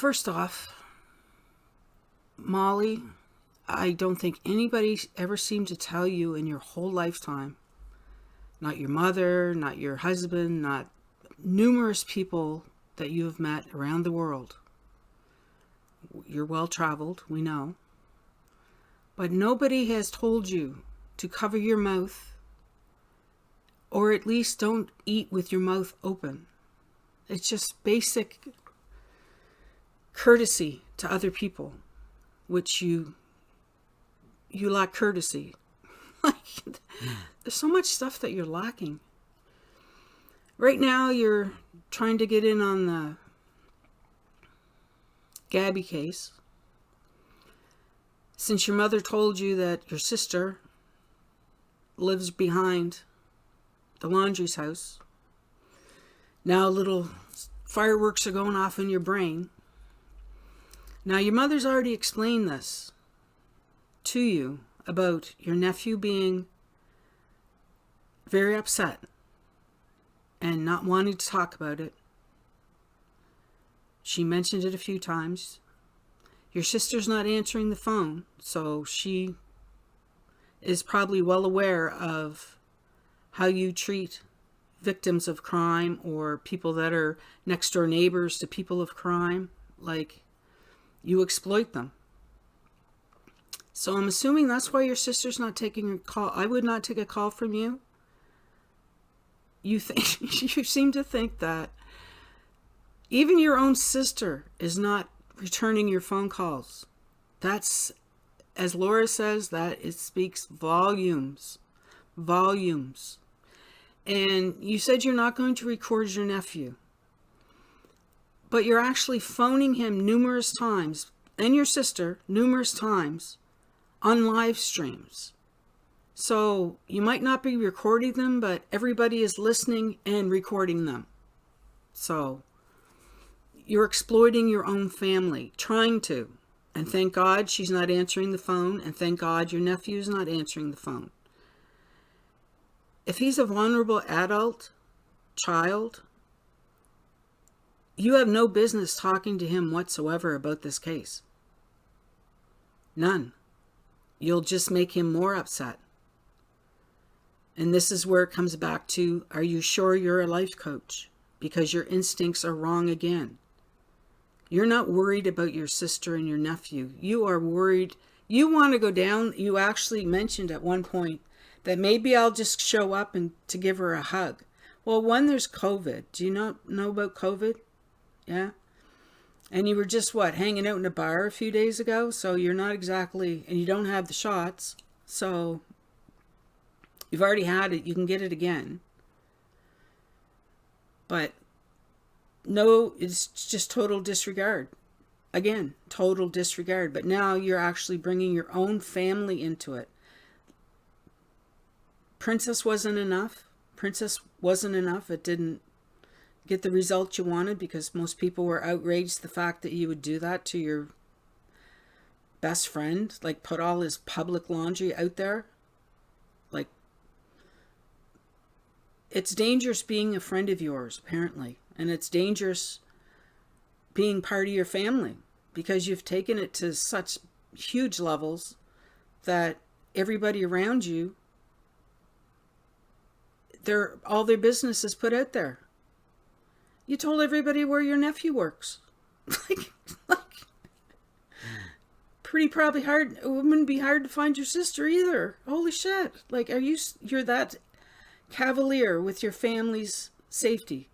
First off, Molly, I don't think anybody ever seemed to tell you in your whole lifetime, not your mother, not your husband, not numerous people that you have met around the world. You're well traveled, we know. But nobody has told you to cover your mouth, or at least don't eat with your mouth open. It's just basic courtesy to other people, which you lack courtesy. Like, there's so much stuff that you're lacking. Right now, you're trying to get in on the Gabby case. Since your mother told you that your sister lives behind the Laundrie's house, now little fireworks are going off in your brain. Now, your mother's already explained this to you about your nephew being very upset and not wanting to talk about it. She mentioned it a few times. Your sister's not answering the phone, so she is probably well aware of how you treat victims of crime or people that are next door neighbors to people of crime. Like, you exploit them. So I'm assuming that's why your sister's not taking a call. I would not take a call from you. You seem to think that even your own sister is not returning your phone calls. That's, as Laura says, that it speaks volumes. Volumes. And you said you're not going to record your nephew, but you're actually phoning him numerous times, and your sister numerous times, on live streams. So you might not be recording them, but everybody is listening and recording them. So you're exploiting your own family, trying to. And thank God she's not answering the phone, and thank God your nephew's not answering the phone. If he's a vulnerable adult, child, you have no business talking to him whatsoever about this case. None. You'll just make him more upset. And this is where it comes back to, are you sure you're a life coach? Because your instincts are wrong again. You're not worried about your sister and your nephew. You are worried. You want to go down. You actually mentioned at one point that maybe I'll just show up and to give her a hug. Well, one, there's COVID. Do you not know about COVID? Yeah. And you were just, hanging out in a bar a few days ago? So you're not exactly, and you don't have the shots. So you've already had it. You can get it again. But no, it's just total disregard. Again, total disregard. But now you're actually bringing your own family into it. Princess wasn't enough. It didn't get the result you wanted because most people were outraged the fact that you would do that to your best friend. Like, put all his public laundry out there. Like, it's dangerous being a friend of yours, apparently. And it's dangerous being part of your family because you've taken it to such huge levels that everybody around you, all their business is put out there. You told everybody where your nephew works. like, pretty probably hard. It wouldn't be hard to find your sister either. Holy shit. Like, you're that cavalier with your family's safety.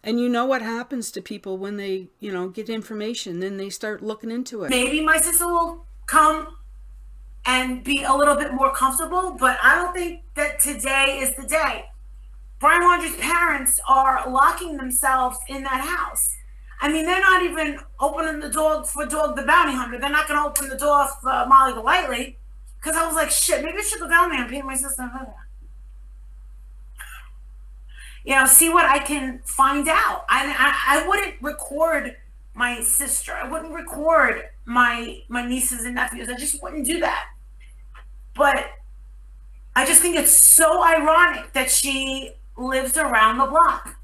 And you know what happens to people when they, get information, then they start looking into it. Maybe my sister will come and be a little bit more comfortable, but I don't think that today is the day. Brian Laundrie's parents are locking themselves in that house. I mean, they're not even opening the door for Dog the Bounty Hunter. They're not going to open the door for Molly Golightly. Because I was like, shit, maybe I should go down there and pay my sister a visit. See what I can find out. I wouldn't record my sister. I wouldn't record my nieces and nephews. I just wouldn't do that. But I just think it's so ironic that she lives around the block.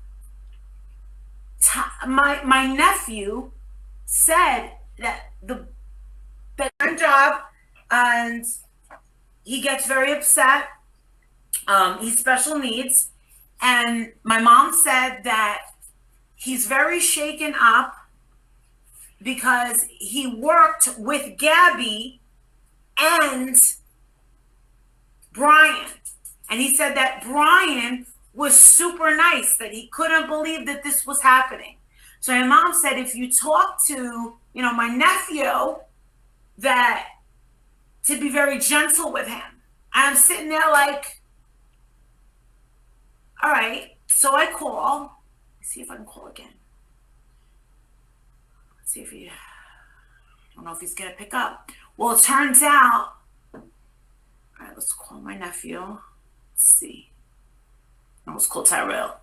My nephew said that that job, and he gets very upset. He's special needs, and my mom said that he's very shaken up because he worked with Gabby and Brian. And he said that Brian was super nice, that he couldn't believe that this was happening. So my mom said, if you talk to, my nephew, that to be very gentle with him. And I'm sitting there like, all right. So I call. Let's see if I can call again. Let's see if I don't know if he's going to pick up. Well, it turns out, all right, let's call my nephew. Let's see. I almost called Tyrell.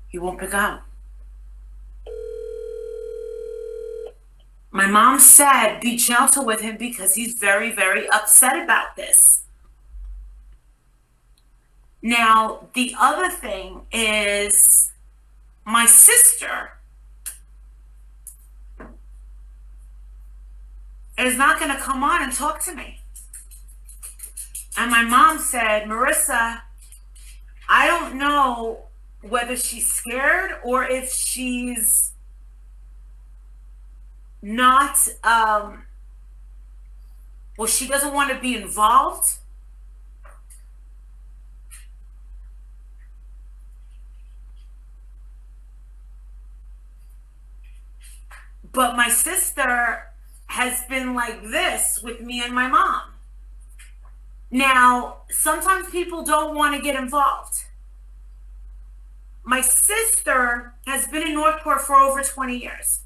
He won't pick up. My mom said, be gentle with him because he's very, very upset about this. Now, the other thing is my sister is not going to come on and talk to me. And my mom said, Marissa, I don't know whether she's scared or if she's not, she doesn't want to be involved. But my sister has been like this with me and my mom. Now, sometimes people don't want to get involved. My sister has been in Northport for over 20 years.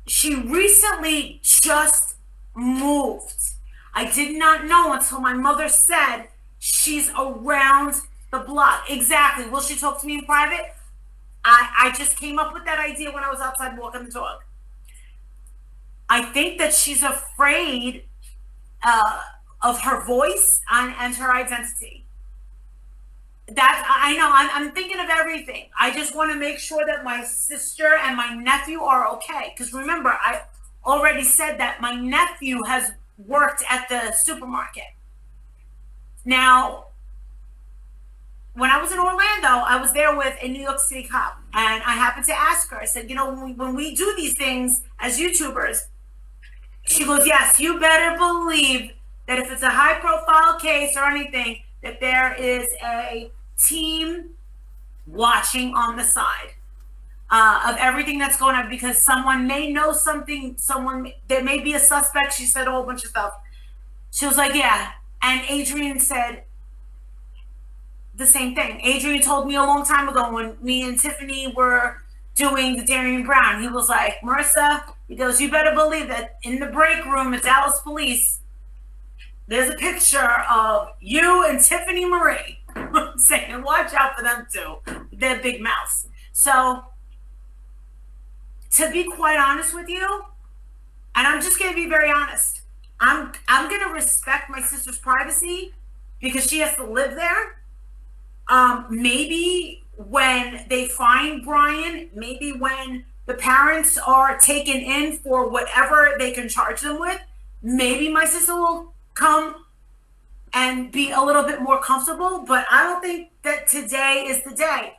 She recently just moved. I did not know until my mother said she's around the block. Exactly. Will she talk to me in private? I just came up with that idea when I was outside walking the dog. I think that she's afraid of her voice and her identity. I know, I'm thinking of everything. I just want to make sure that my sister and my nephew are okay. Because remember, I already said that my nephew has worked at the supermarket. Now, when I was in Orlando, I was there with a New York City cop. And I happened to ask her, I said, when we do these things as YouTubers, she goes, yes, you better believe that if it's a high profile case or anything, that there is a team watching on the side of everything that's going on, because someone may know something, there may be a suspect. She said a whole bunch of stuff. She was like, yeah. And Adrian said the same thing. Adrian told me a long time ago when me and Tiffany were doing the Darian Brown, he was like, Marissa, he goes, you better believe that in the break room at Dallas Police, there's a picture of you and Tiffany Marie. I'm saying, watch out for them too. They're big mouths. So, to be quite honest with you, and I'm just going to be very honest, I'm going to respect my sister's privacy because she has to live there. Maybe when they find Brian, maybe when the parents are taken in for whatever they can charge them with, maybe my sister will come and be a little bit more comfortable, but I don't think that today is the day.